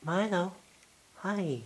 Milo, hi.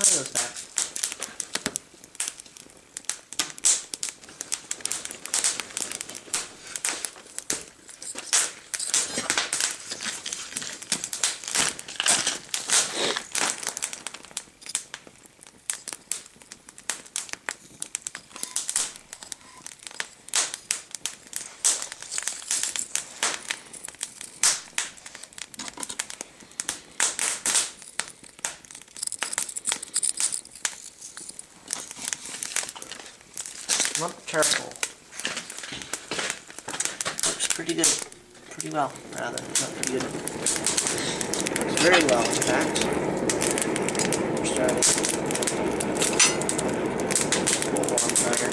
those back. Not careful. Works pretty good. Pretty well, rather. Not pretty good. Works very well, in fact. We're starting. Full bonfire.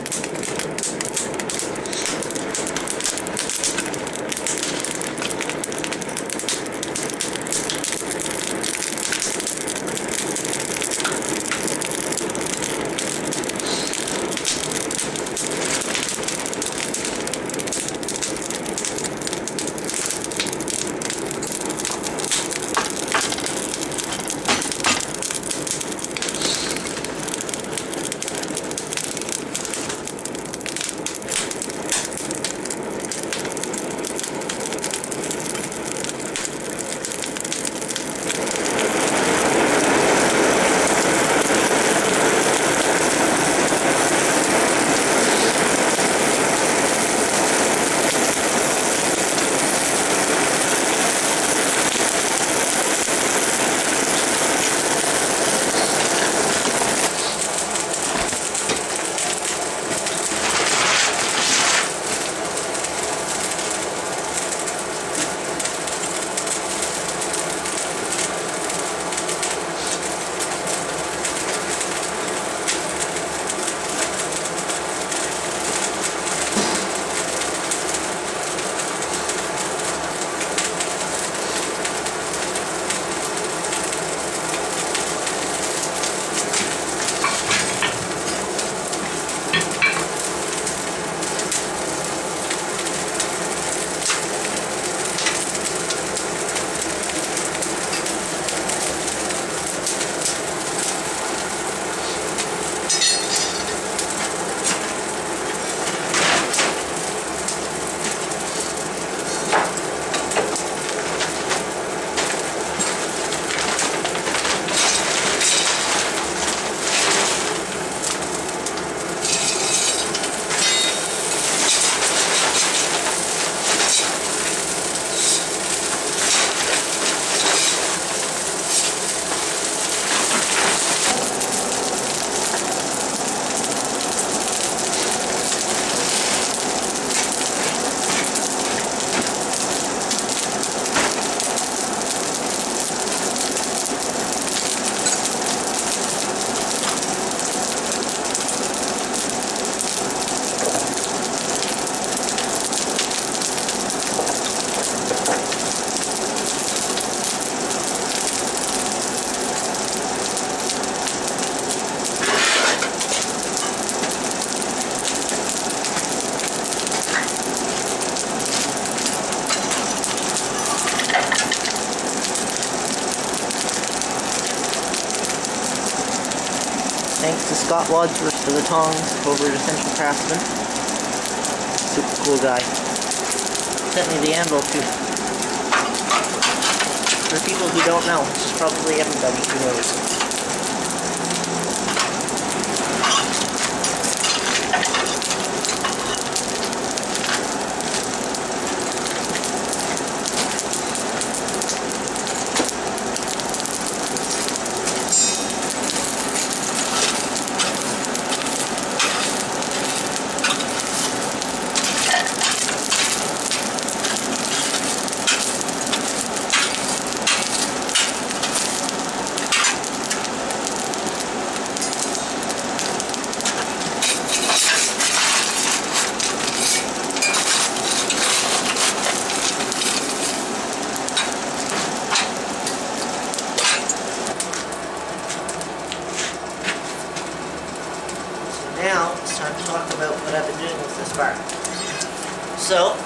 Thanks to Scott Wadsworth for the tongs over at Essential Craftsman. Super cool guy. Sent me the anvil too. For people who don't know, which is probably everybody who knows. Now, it's time to talk about what I've been doing with this bar. So,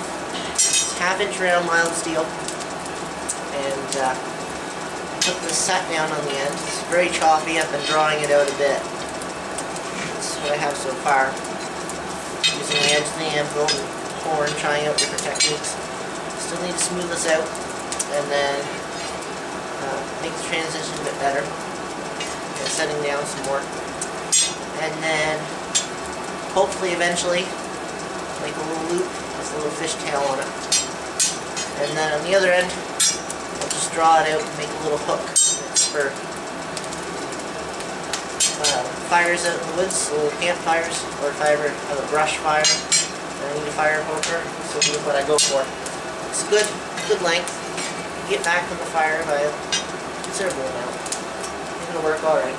it's 1/2 inch round mild steel, and put the sat down on the end. It's very choppy. I've been drawing it out a bit. That's what I have so far. Using the edge of the anvil and horn, trying out different techniques. Still need to smooth this out and then make the transition a bit better. And setting down some more. And then hopefully eventually make a little loop with a little fishtail on it. And then on the other end, I'll just draw it out and make a little hook for fires out in the woods, little campfires, or if I ever have a brush fire and I need a fire poker, so this is what I go for. It's good length. You get back from the fire by a considerable amount. I think it'll work alright.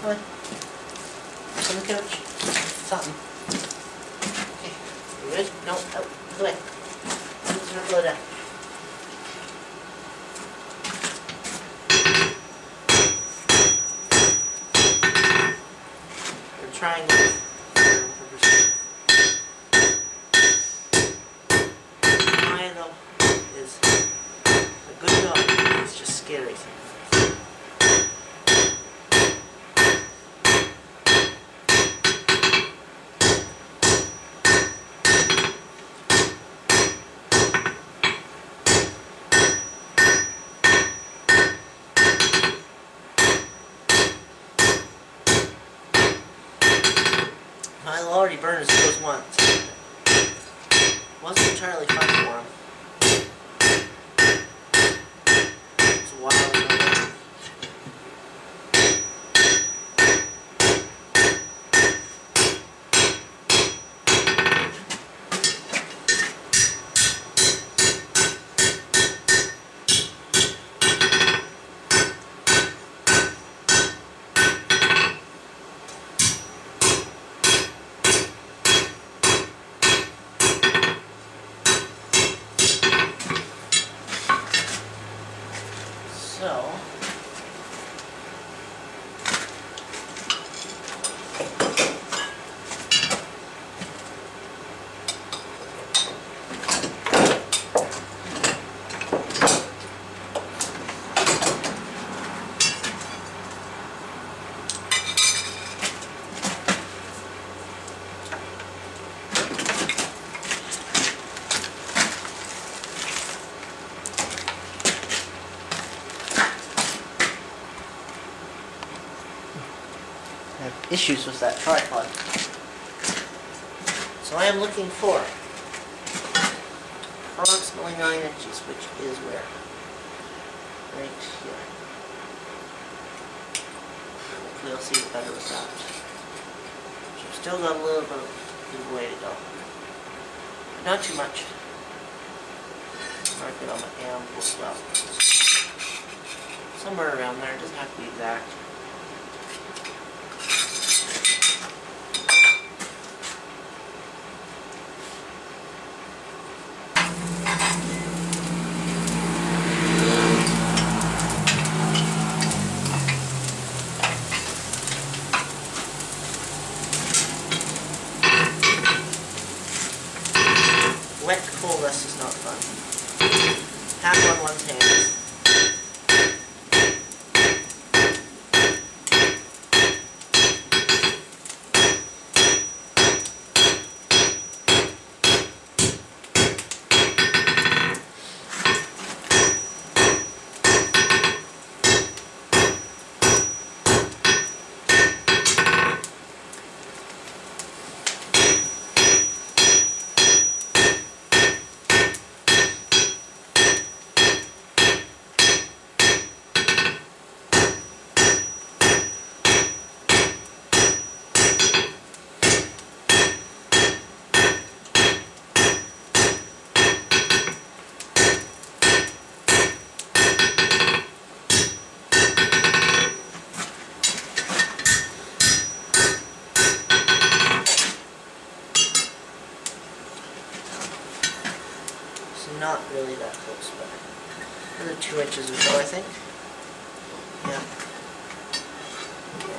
Come on. On the couch. Something. Okay. You good? No. Out. Go away. Just gonna blow down. We're trying this. Maya, though, is a good dog. It's just scary sometimes. I'll already burn his toes once. Wasn't entirely fun for him. It's a wild one. So, I have issues with that tripod. So I am looking for approximately 9 inches, which is where? Right here. Hopefully I'll see it better with that. So I've still got a little bit of way to go. But not too much. Mark it on my anvil as well. Somewhere around there, it doesn't have to be exact. Wet coalesce is not fun. Half on one's hands. another 2 inches or so, I think. Yeah.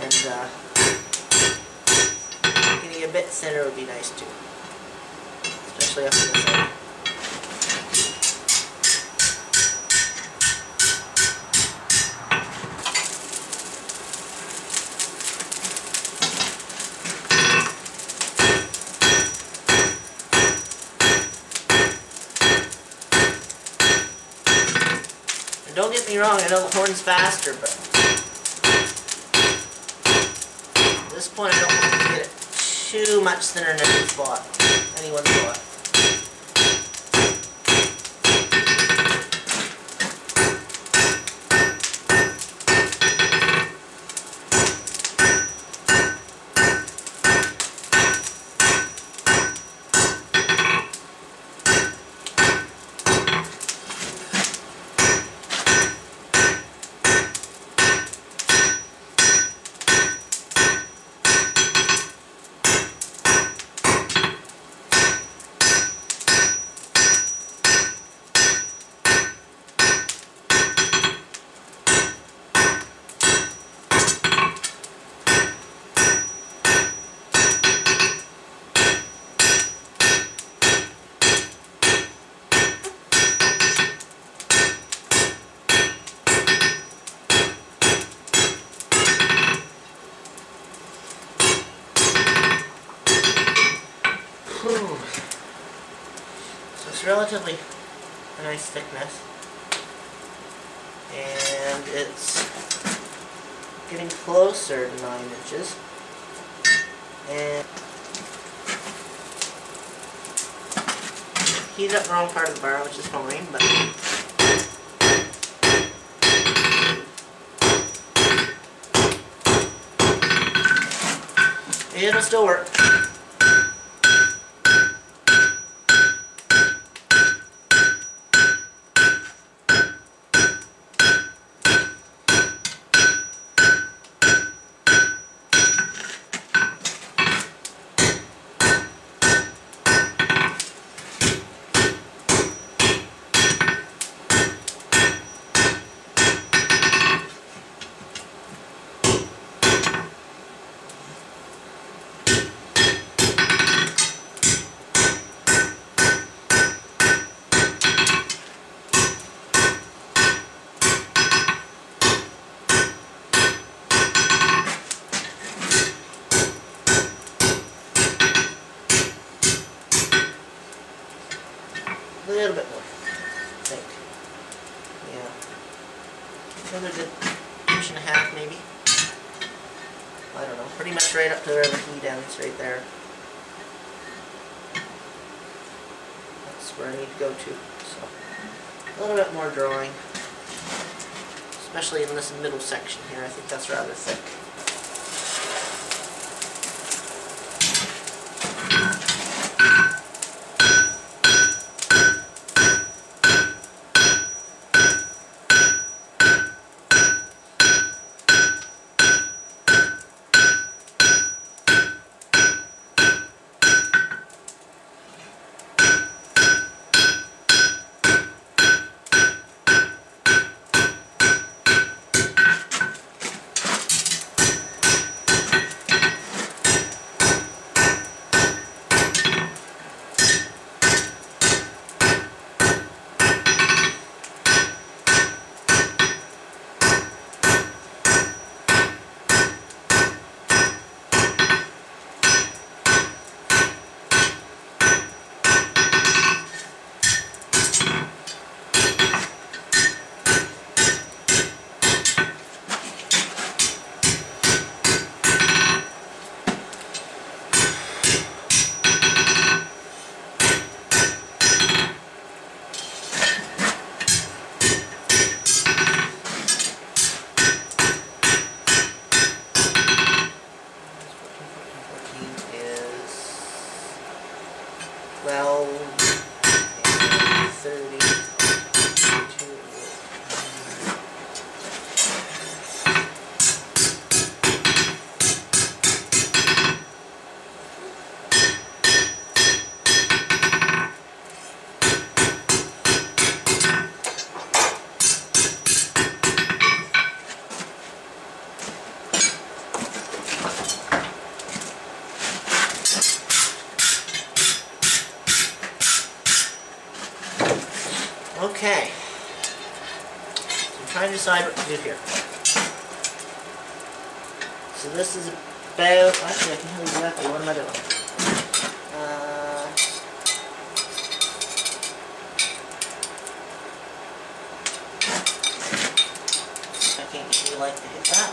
And getting a bit thinner would be nice too, especially up on the side. And don't get me wrong, I know the horn's faster, but at this point I don't want to get it too much thinner than any spot, anyone's spot. So it's relatively a nice thickness, and it's getting closer to 9 inches, and heat up the wrong part of the bar, which is fine, but it'll still work. A little bit more, I think. Yeah. Another good 1.5 inches maybe. I don't know. Pretty much right up to where the heat ends, right there. That's where I need to go to. So a little bit more drawing. Especially in this middle section here. I think that's rather thick. trying to decide what to do here. So this is about, actually I can tell you exactly what am I doing. I can't get any light to hit that.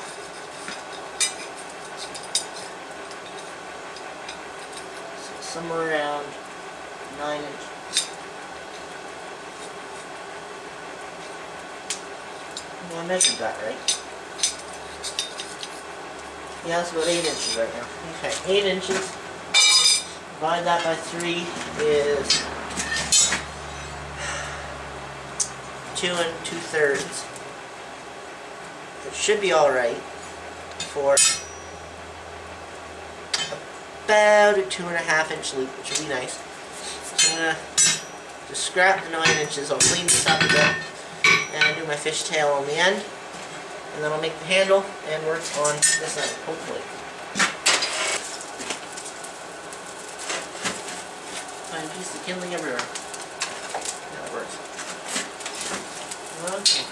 So somewhere around 9 inches. Well, I measured that right. Yeah, that's about 8 inches right now. Okay, 8 inches. Divide that by 3 is 2 2/3. It should be alright for about a 2.5 inch loop, which would be nice. So I'm going to just scrap the 9 inches. I'll clean this up a bit and do my fishtail on the end. And then I'll make the handle and work on this end, hopefully. Find a piece of kindling everywhere. Yeah, that works. Okay.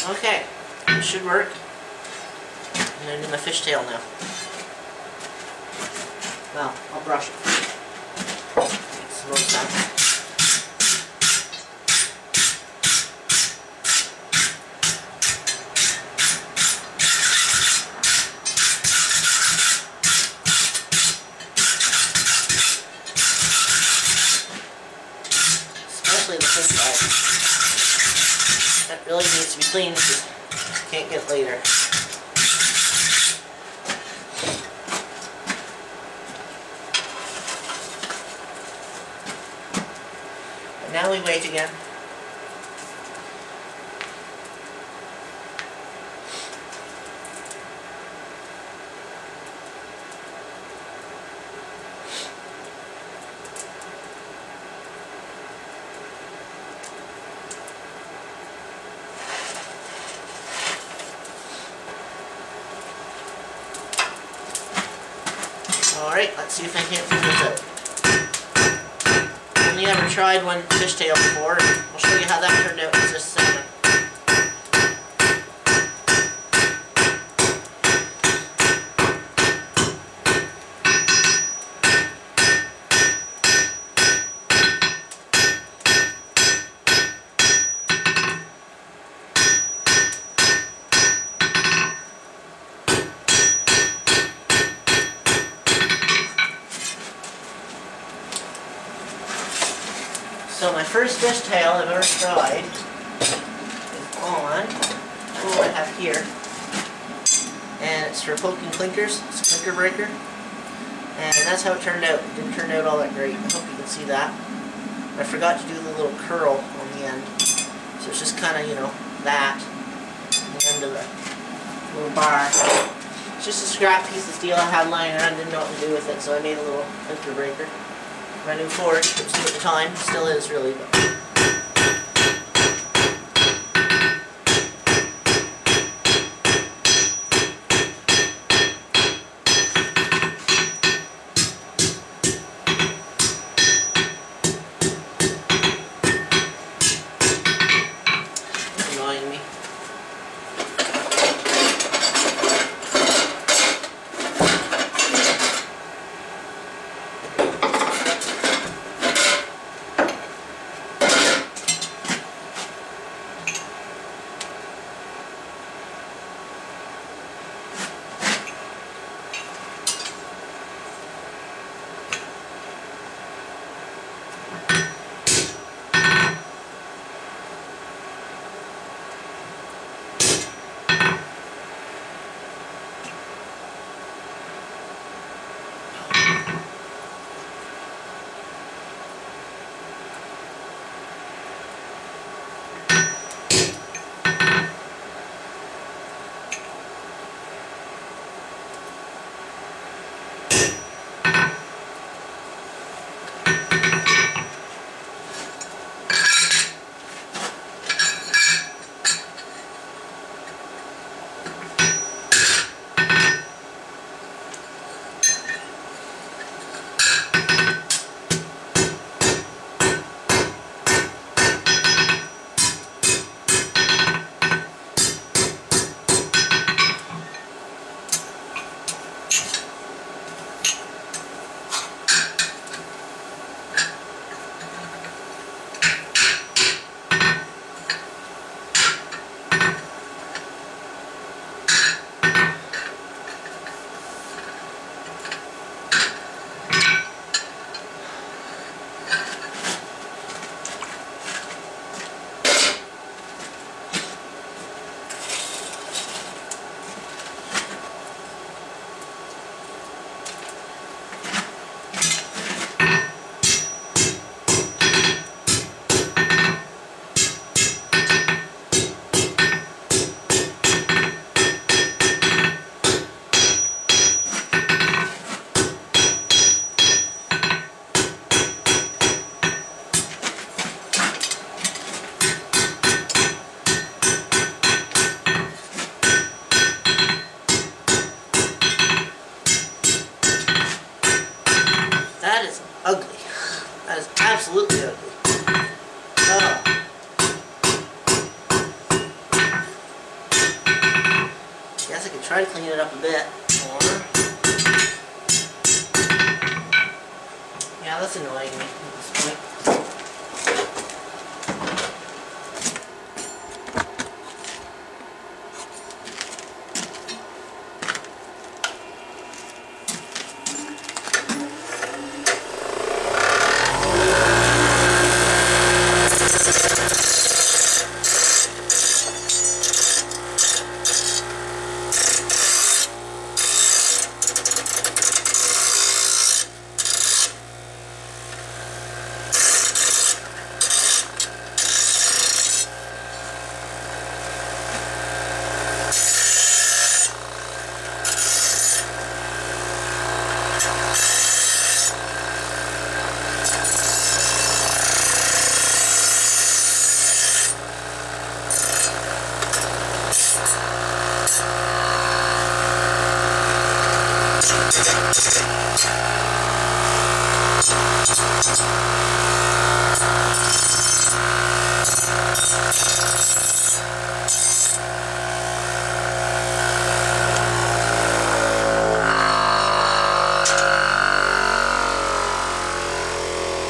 Okay, this should work. I'm going to do my fishtail now. Well, I'll brush it. It's a little sound. Especially the fish side. That really needs to be cleaned because you can't get later. But now we wait again. Alright, let's see if I can't figure this out. Only ever tried one fishtail before. I'll show you how that turned out in just a second. So my first fishtail I've ever tried is on what I have here, and it's for poking clinkers. It's a clinker breaker, and that's how it turned out. It didn't turn out all that great. I hope you can see that. I forgot to do the little curl on the end, so it's just kind of, you know, that on the end of the little bar. It's just a scrap piece of steel I had lying around. Didn't know what to do with it, so I made a little clinker breaker. My new forge, it was new at the time, still is really, but it's annoying me. try to clean it up a bit more. Yeah, that's annoying me at this point.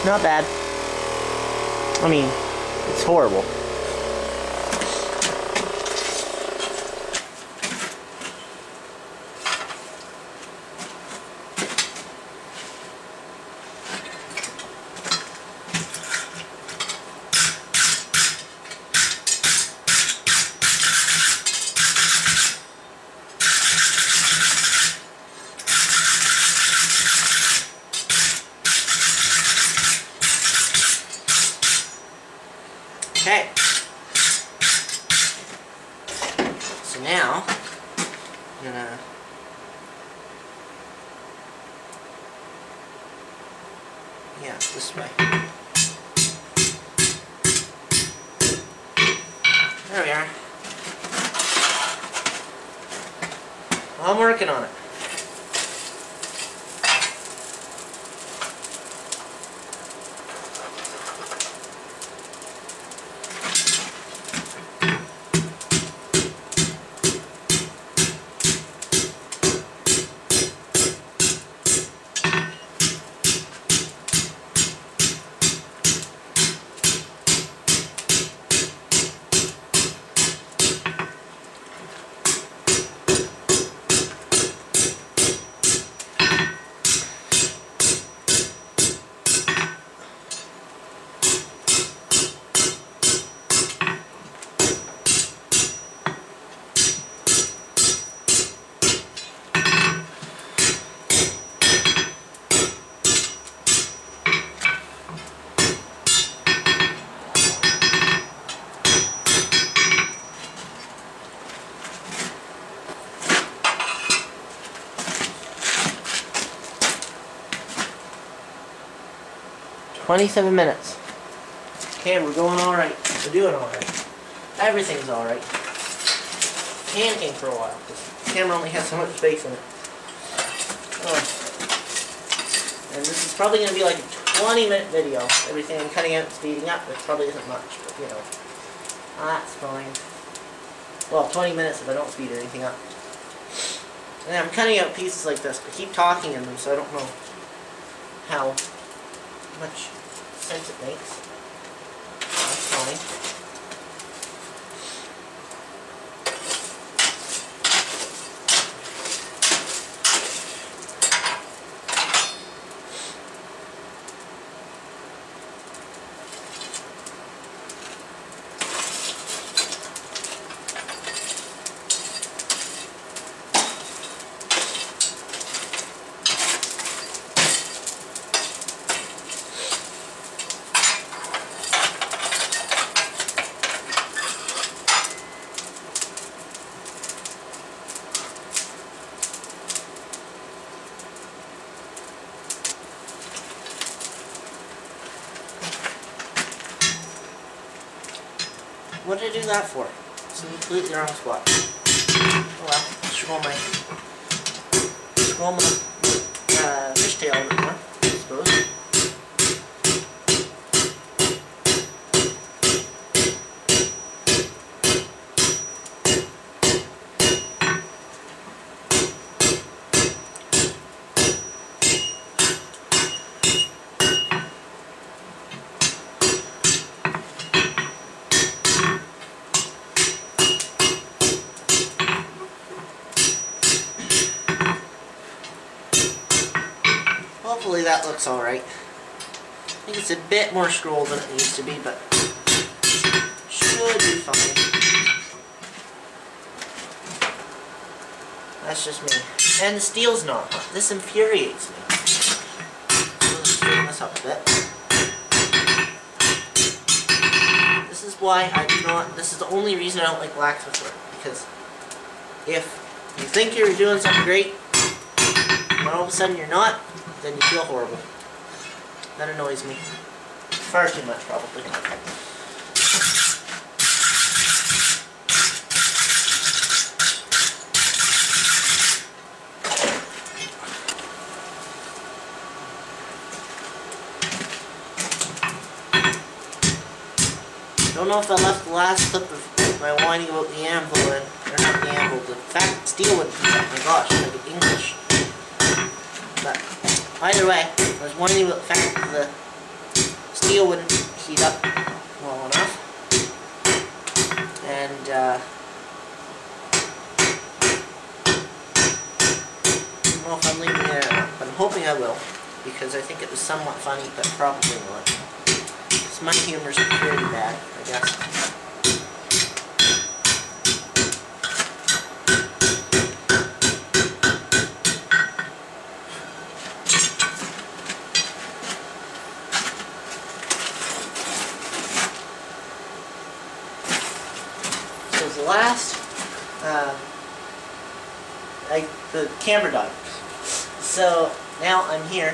Not bad. I mean, it's horrible. Okay. So now, I'm gonna this way. There we are. I'm working on it. "27 minutes. Okay, we're going alright. We're doing alright. Everything's alright. Panicking for a while, because the camera only has so much space in it. Oh. And this is probably going to be like a 20-minute video. Everything I'm cutting out and speeding up, which probably isn't much, but you know. That's fine. Well, 20 minutes if I don't speed anything up. And I'm cutting out pieces like this, but keep talking in them, so I don't know how much sense it makes. That's fine. What did I do that for? It's in the completely wrong spot. Oh well, scroll my fishtail a bit more, I suppose. hopefully that looks alright. I think it's a bit more scrolled than it needs to be, but should be fine. That's just me. And the steel's not hot. This infuriates me. So let's straighten this up a bit. This is why I do not, this is the only reason I don't like blacksmith work. Because if you think you're doing something great, and all of a sudden you're not, then you feel horrible. That annoys me. Far too much, probably. Don't know if I left the last clip of my whining about the anvil in, or not the anvil, the fact steel would, oh my gosh, like English. But either way, I was whining about the fact that the steel wouldn't heat up well enough. And I don't know if I'm leaving it or not, but I'm hoping I will, because I think it was somewhat funny, but probably not. My humor's pretty bad, I guess. So the last, the camera died. So now I'm here,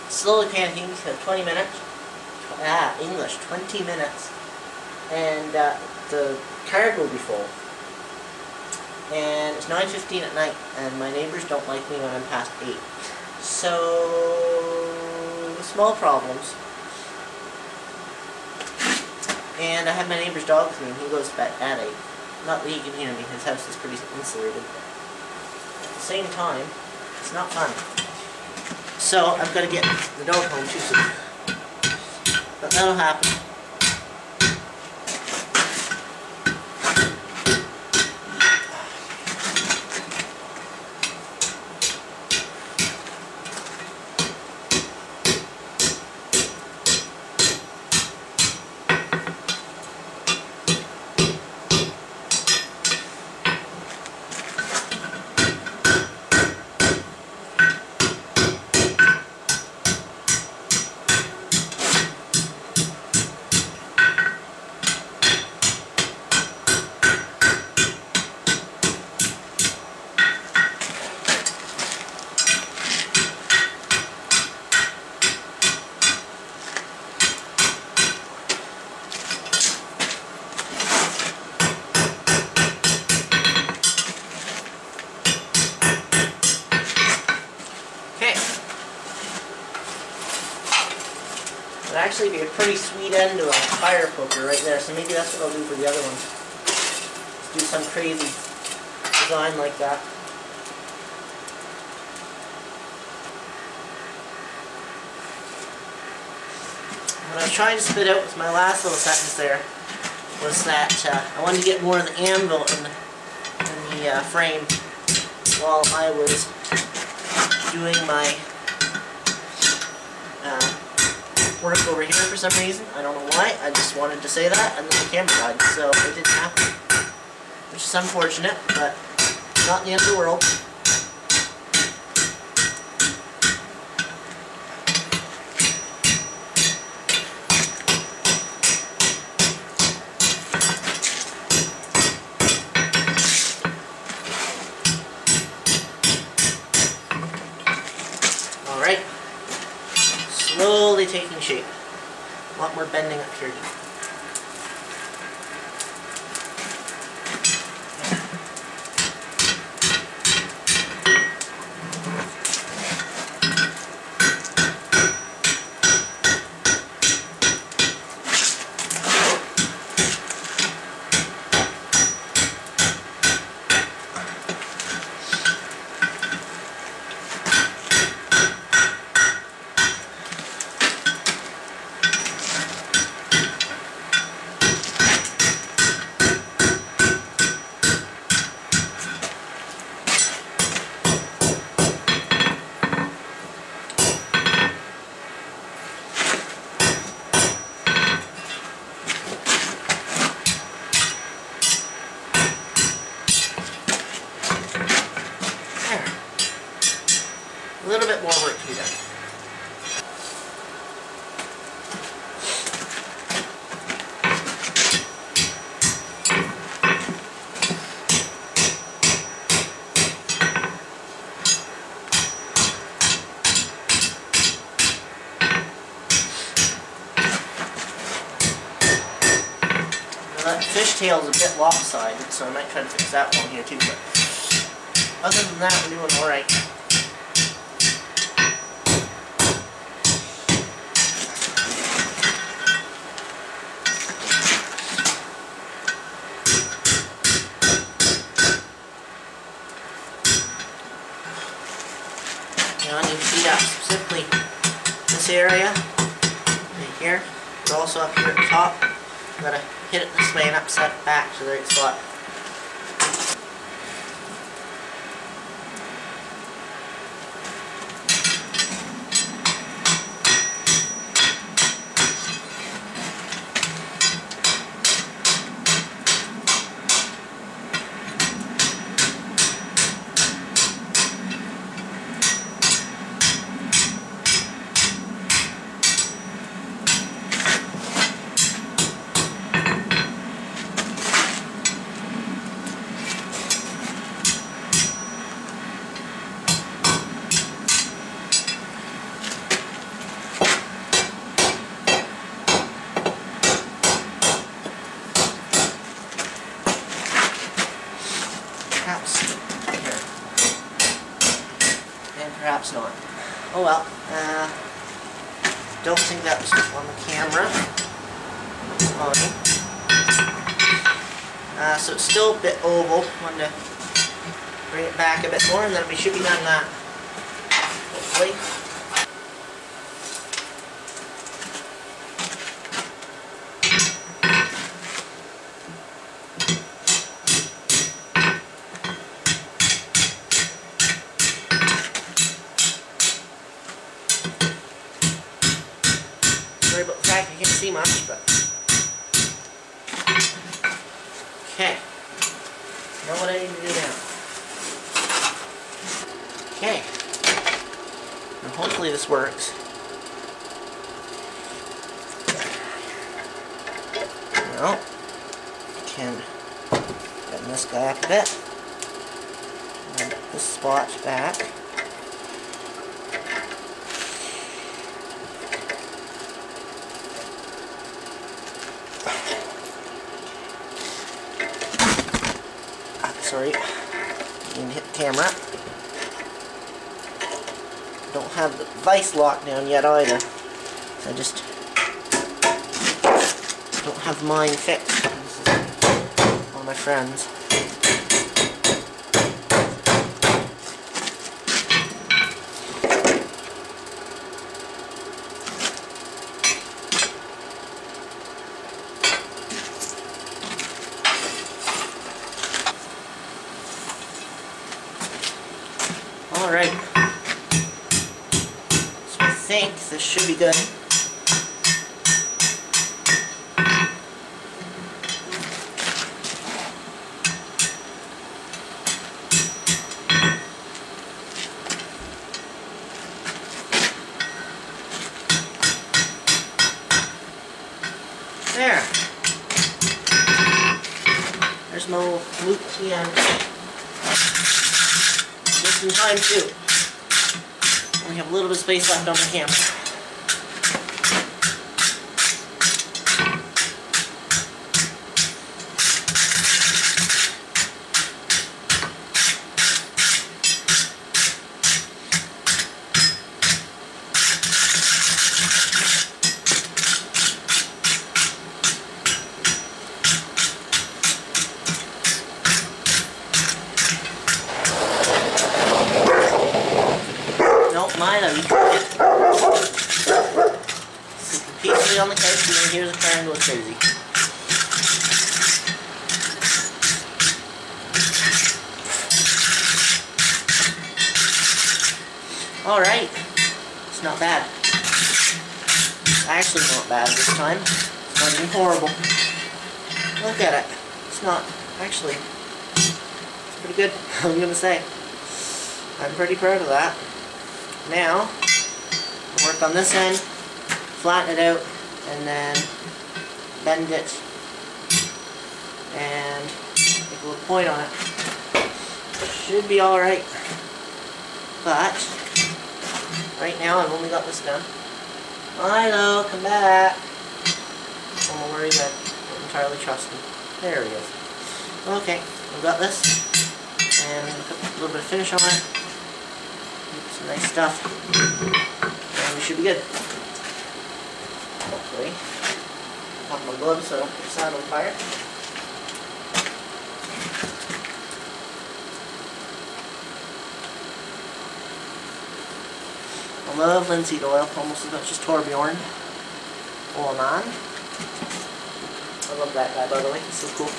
slowly panicking for 20 minutes. English, 20 minutes, and the card will be full, and it's 9:15 at night, and my neighbors don't like me when I'm past 8, so small problems, and I have my neighbor's dog with me, and he goes to bed at 8, not that he can hear me, his house is pretty insulated, but at the same time, it's not fun, so I've got to get the dog home too soon. But that'll happen. It'd actually be a pretty sweet end to a fire poker right there, so maybe that's what I'll do for the other one. Just do some crazy design like that. What I was trying to spit out with my last little sentence there was that I wanted to get more of the anvil in the frame while I was doing my work over here for some reason. I don't know why. I just wanted to say that, and then the camera died, so it didn't happen. Which is unfortunate, but not the end of the world. Alright. Slowly taking shape. A lot more bending up here. fishtail is a bit lopsided, so I might try to fix that one here too. But other than that, we're doing alright. Now I need to see that specifically this area right here, but also up here at the top. I'm gonna hit it this way and upset it back to the right spot. Perhaps here. And perhaps not. Oh well. Don't think that was on the camera. Okay. So it's still a bit oval. Wanted to bring it back a bit more, and then we should be done that. Hopefully. Sorry about the fact you can't see much, but okay. Know what I need to do now. Okay. And hopefully this works. Now, I can bend this guy up a bit. And put this spot back. Sorry, didn't hit the camera. Don't have the vice lock down yet either. I just don't have mine fixed. This is all my friends. Alright, so I think this should be good. There. There's my little loop at the end. Just in time too. We have a little bit of space left on the camera. Mine, I'm sitting peacefully on the couch and then here's a car and goes crazy. Alright, it's not bad. It's actually not bad this time. It's not even horrible. Look at it. It's not, actually, it's pretty good, I'm gonna say. I'm pretty proud of that. Now, I'll work on this end, flatten it out, and then bend it, and make a little point on it. Should be alright. But, right now I've only got this done. Milo, come back. Don't worry that I don't entirely trust him. There he is. Okay, we've got this. And put a little bit of finish on it. Some nice stuff. And we should be good. Hopefully. Pop my gloves so I don't put the side on fire. I love linseed oil, almost as much as Torbjorn. Oh man. I love that guy, by the way, he's so cool.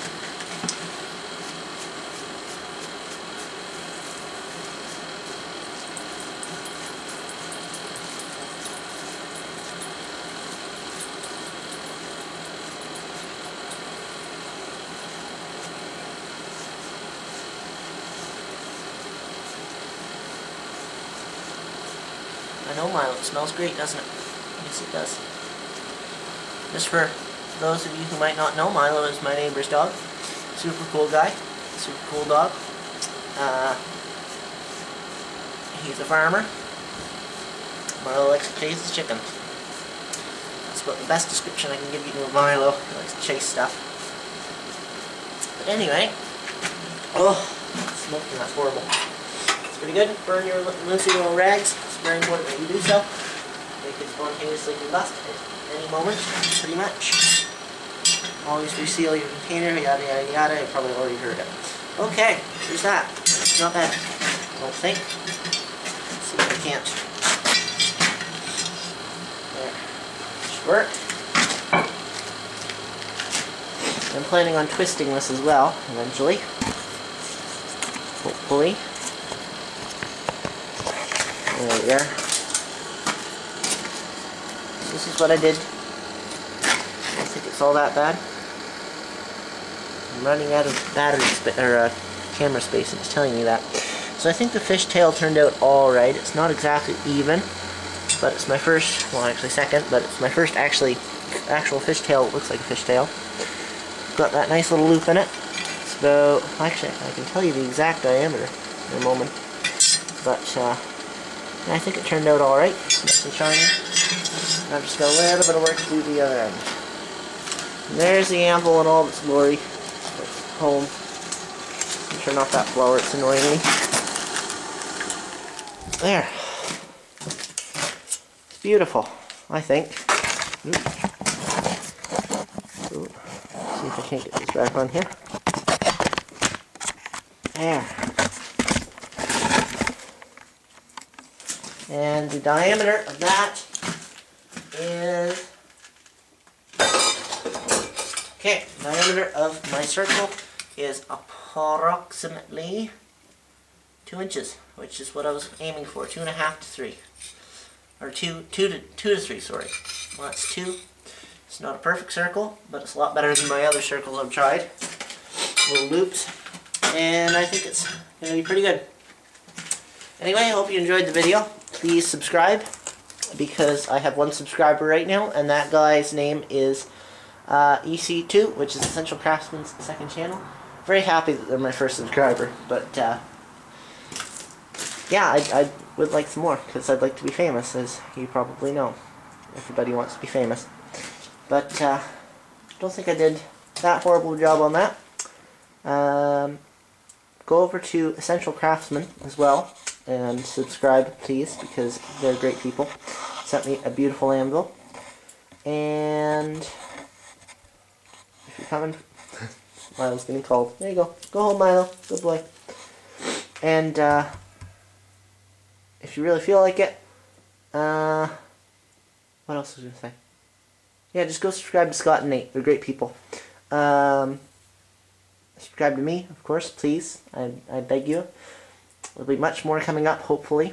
I know, Milo, it smells great, doesn't it? Yes, it does. Just for those of you who might not know, Milo is my neighbor's dog. Super cool guy. Super cool dog. He's a farmer. Milo likes to chase his chickens. That's about the best description I can give you of Milo. He likes to chase stuff. But anyway, oh, smoking, that's horrible. It's pretty good. Burn your linseed oil rags. It's very important that you do so. They can spontaneously combust at any moment, pretty much. Always reseal your container, yada yada yada. You probably already heard it. Okay, there's that. It's not bad, I don't think. Let's see if I can't. There. Should work. I'm planning on twisting this as well, eventually. Hopefully. There we are. So this is what I did. I don't think it's all that bad. I'm running out of battery camera space, and it's telling me that. So I think the fishtail turned out alright. It's not exactly even, but it's my first, well actually second, but it's my first actual fishtail that looks like a fishtail. Got that nice little loop in it. It's about, actually I can tell you the exact diameter in a moment. But I think it turned out alright. It's nice and shiny. And I've just got a little bit of work to do the other end. And there's the anvil in all of its glory. It's home. Turn off that blower, it's annoying me. There. It's beautiful, I think. Ooh. See if I can't get this back on here. There. And the diameter of that is... Okay, the diameter of my circle is approximately 2 inches, which is what I was aiming for, 2.5 to 3. Or 2 to 3, sorry. Well, that's 2. It's not a perfect circle, but it's a lot better than my other circles I've tried. Little loops. And I think it's going to be pretty good. Anyway, I hope you enjoyed the video. Please subscribe, because I have 1 subscriber right now, and that guy's name is EC2, which is Essential Craftsman's second channel. Very happy that they're my first subscriber, but yeah, I would like some more, because I'd like to be famous, as you probably know. Everybody wants to be famous. But I don't think I did that horrible job on that. Go over to Essential Craftsman as well, and subscribe, please, because they're great people. Sent me a beautiful anvil. And if you're coming, Milo's getting cold. There you go. Go home, Milo. Good boy. And if you really feel like it, what else was I going to say? Yeah, just go subscribe to Scott and Nate. They're great people. Subscribe to me, of course, please. I beg you. There'll be much more coming up, hopefully.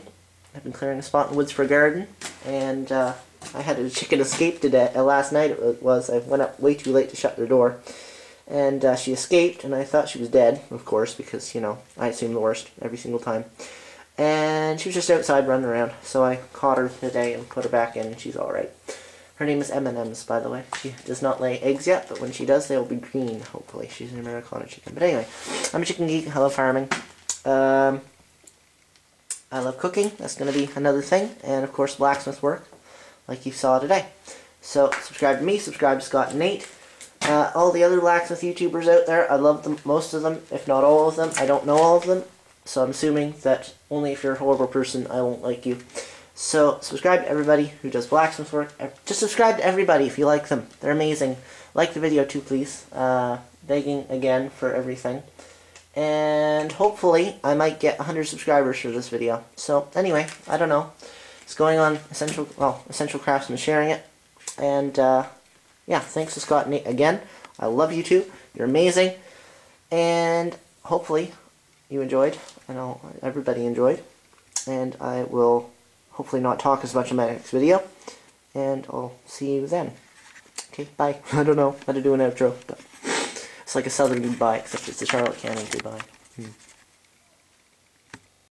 I've been clearing a spot in the woods for a garden, and I had a chicken escape today. Last night it was. I went up way too late to shut their door, and she escaped, and I thought she was dead, of course, because, you know, I assume the worst every single time. And she was just outside running around, so I caught her today and put her back in, and she's alright. Her name is M&M's, by the way. She does not lay eggs yet, but when she does, they will be green, hopefully. She's an Americana chicken. But anyway, I'm a chicken geek. I love farming. I love cooking. That's going to be another thing. And, of course, blacksmith work, like you saw today. So, subscribe to me. Subscribe to Scott and Nate. All the other blacksmith YouTubers out there, I love them, most of them, if not all of them. I don't know all of them, so I'm assuming that only if you're a horrible person, I won't like you. So, subscribe to everybody who does blacksmith work. Just subscribe to everybody if you like them. They're amazing. Like the video too, please. Begging again for everything. And hopefully, I might get 100 subscribers for this video. So, anyway, I don't know. It's going on Essential Craftsman sharing it. And, yeah, thanks to Scott and Nate again. I love you two. You're amazing. And hopefully, you enjoyed. I know everybody enjoyed. And I will hopefully not talk as much in my next video. And I'll see you then. Okay, bye. I don't know how to do an outro, but it's like a southern goodbye, except it's a Charlotte County goodbye.